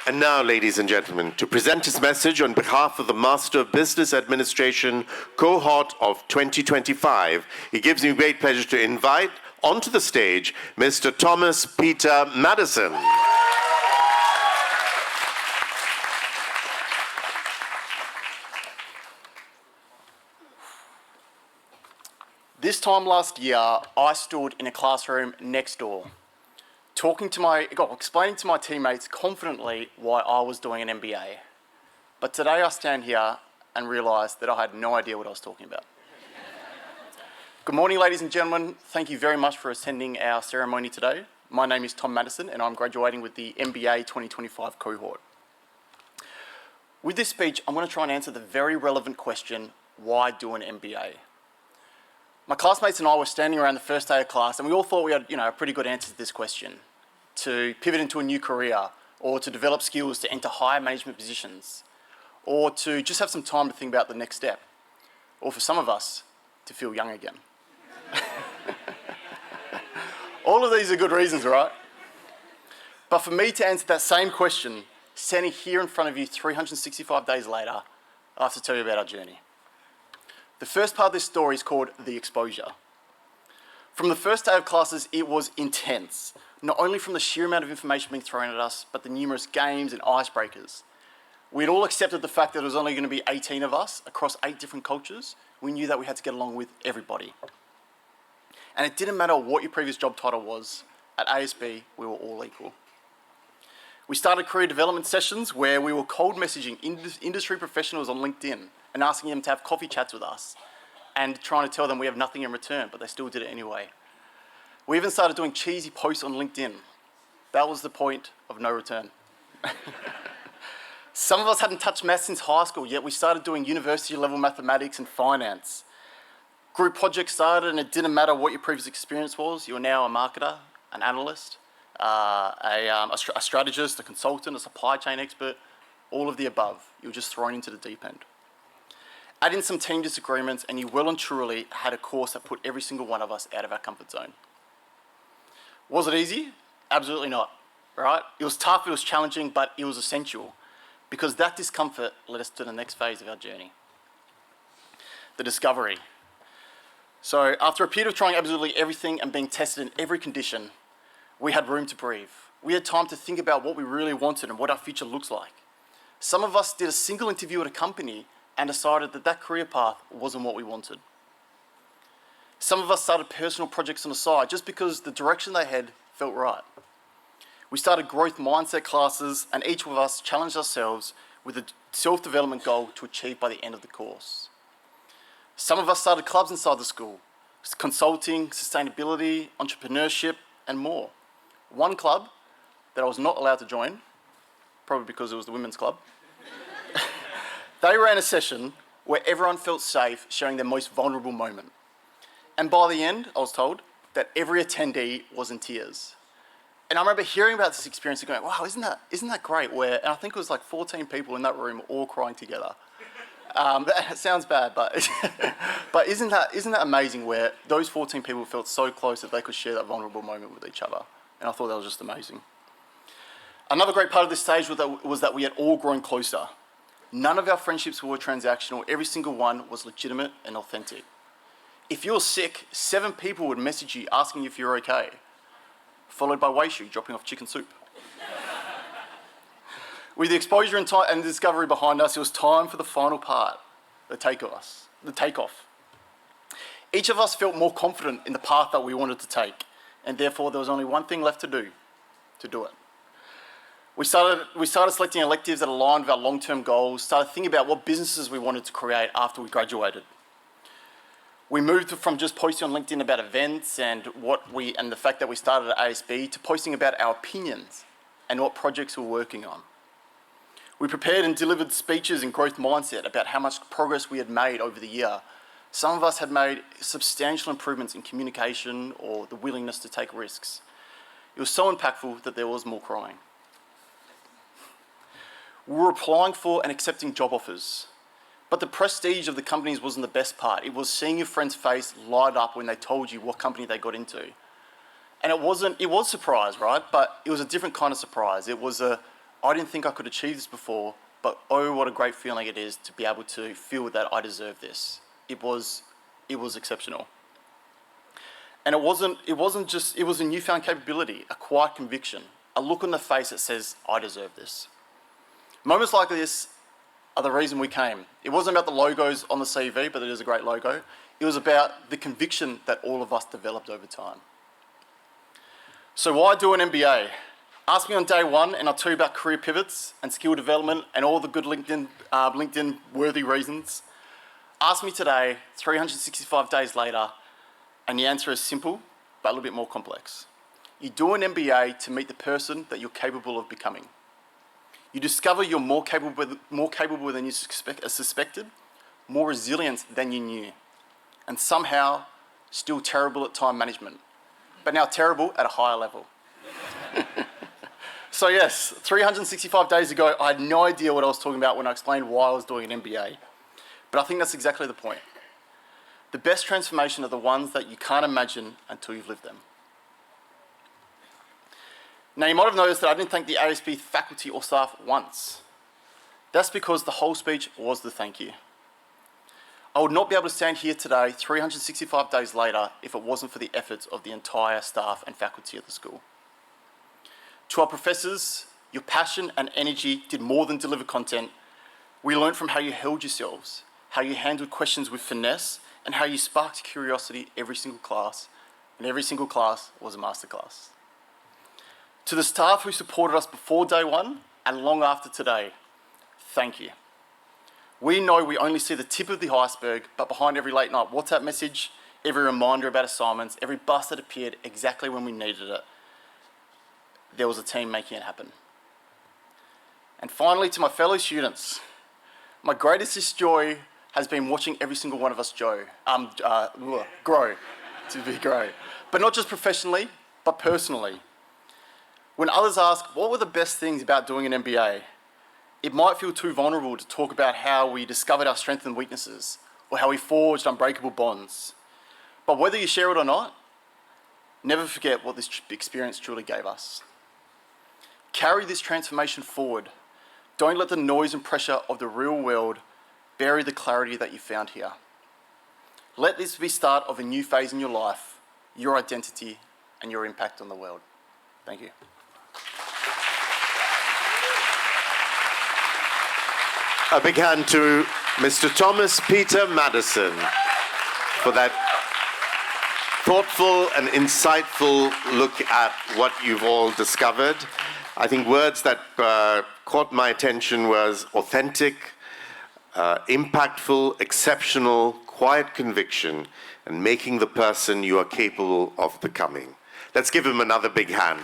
And now, ladies and gentlemen, to present his message on behalf of the Master of Business Administration cohort of 2025, it gives me great pleasure to invite onto the stage Mr. Thomas Peter Maddison. This time last year, I stood in a classroom next door, explaining to my teammates confidently why I was doing an MBA. But today I stand here and realise that I had no idea what I was talking about. Good morning, ladies and gentlemen. Thank you very much for attending our ceremony today. My name is Tom Maddison and I'm graduating with the MBA 2025 cohort. With this speech, I'm going to try and answer the very relevant question, why do an MBA? My classmates and I were standing around the first day of class and we all thought we had, a pretty good answer to this question. To pivot into a new career, or to develop skills to enter higher management positions, or to just have some time to think about the next step, or for some of us, to feel young again. All of these are good reasons, right? But for me to answer that same question, standing here in front of you 365 days later, I have to tell you about our journey. The first part of this story is called the exposure. From the first day of classes, it was intense, not only from the sheer amount of information being thrown at us, but the numerous games and icebreakers. We'd all accepted the fact that there was only going to be 18 of us across 8 different cultures. We knew that we had to get along with everybody. And it didn't matter what your previous job title was, at ASB, we were all equal. We started career development sessions where we were cold messaging industry professionals on LinkedIn and asking them to have coffee chats with us and trying to tell them we have nothing in return, but they still did it anyway. We even started doing cheesy posts on LinkedIn. That was the point of no return. Some of us hadn't touched maths since high school, yet we started doing university-level mathematics and finance. Group projects started and it didn't matter what your previous experience was. You are now a marketer, an analyst, a strategist, a consultant, a supply chain expert, all of the above. You were just thrown into the deep end. Add in some team disagreements and you well and truly had a course that put every single one of us out of our comfort zone. Was it easy? Absolutely not, right? It was tough, it was challenging, but it was essential because that discomfort led us to the next phase of our journey, the discovery. So after a period of trying absolutely everything and being tested in every condition, we had room to breathe. We had time to think about what we really wanted and what our future looks like. Some of us did a single interview at a company and decided that that career path wasn't what we wanted. Some of us started personal projects on the side just because the direction they had felt right. We started growth mindset classes and each of us challenged ourselves with a self-development goal to achieve by the end of the course. Some of us started clubs inside the school, consulting, sustainability, entrepreneurship, and more. One club that I was not allowed to join, probably because it was the women's club, they ran a session where everyone felt safe sharing their most vulnerable moment. And by the end, I was told that every attendee was in tears. And I remember hearing about this experience and going, wow, isn't that great? And I think it was like 14 people in that room all crying together. That sounds bad, but, but isn't that amazing where those 14 people felt so close that they could share that vulnerable moment with each other? And I thought that was just amazing. Another great part of this stage was that we had all grown closer. None of our friendships were transactional. Every single one was legitimate and authentic. If you were sick, 7 people would message you asking if you're okay, followed by Weishu dropping off chicken soup. With the exposure and the discovery behind us, it was time for the final part, the takeoff. Each of us felt more confident in the path that we wanted to take, and therefore there was only one thing left to do it. We started selecting electives that aligned with our long-term goals, started thinking about what businesses we wanted to create after we graduated. We moved from just posting on LinkedIn about events and the fact that we started at ASB to posting about our opinions and what projects we're working on. We prepared and delivered speeches in growth mindset about how much progress we had made over the year. Some of us had made substantial improvements in communication or the willingness to take risks. It was so impactful that there was more crying. We were applying for and accepting job offers. But the prestige of the companies wasn't the best part. It was seeing your friend's face light up when they told you what company they got into. And it was surprise, right? But it was a different kind of surprise. It was I didn't think I could achieve this before, but oh, what a great feeling it is to be able to feel that I deserve this. It was exceptional. And it was a newfound capability, a quiet conviction, a look on the face that says, I deserve this. Moments like this are the reason we came. It wasn't about the logos on the CV, but it is a great logo. It was about the conviction that all of us developed over time. So why do an MBA? Ask me on day one and I'll tell you about career pivots and skill development and all the good LinkedIn-worthy reasons. Ask me today, 365 days later, and the answer is simple, but a little bit more complex. You do an MBA to meet the person that you're capable of becoming. You discover you're more capable than you suspected, more resilient than you knew, and somehow still terrible at time management, but now terrible at a higher level. So yes, 365 days ago, I had no idea what I was talking about when I explained why I was doing an MBA, but I think that's exactly the point. The best transformation are the ones that you can't imagine until you've lived them. Now, you might have noticed that I didn't thank the ASB faculty or staff once. That's because the whole speech was the thank you. I would not be able to stand here today, 365 days later, if it wasn't for the efforts of the entire staff and faculty at the school. To our professors, your passion and energy did more than deliver content. We learned from how you held yourselves, how you handled questions with finesse, and how you sparked curiosity every single class, and every single class was a masterclass. To the staff who supported us before day one and long after today, thank you. We know we only see the tip of the iceberg, but behind every late night WhatsApp message, every reminder about assignments, every bus that appeared exactly when we needed it, there was a team making it happen. And finally, to my fellow students, my greatest joy has been watching every single one of us grow. But not just professionally, but personally. When others ask, what were the best things about doing an MBA? It might feel too vulnerable to talk about how we discovered our strengths and weaknesses, or how we forged unbreakable bonds. But whether you share it or not, never forget what this experience truly gave us. Carry this transformation forward. Don't let the noise and pressure of the real world bury the clarity that you found here. Let this be the start of a new phase in your life, your identity, and your impact on the world. Thank you. A big hand to Mr. Thomas Peter Maddison for that thoughtful and insightful look at what you've all discovered. I think words that caught my attention was authentic, impactful, exceptional, quiet conviction, and making the person you are capable of becoming. Let's give him another big hand.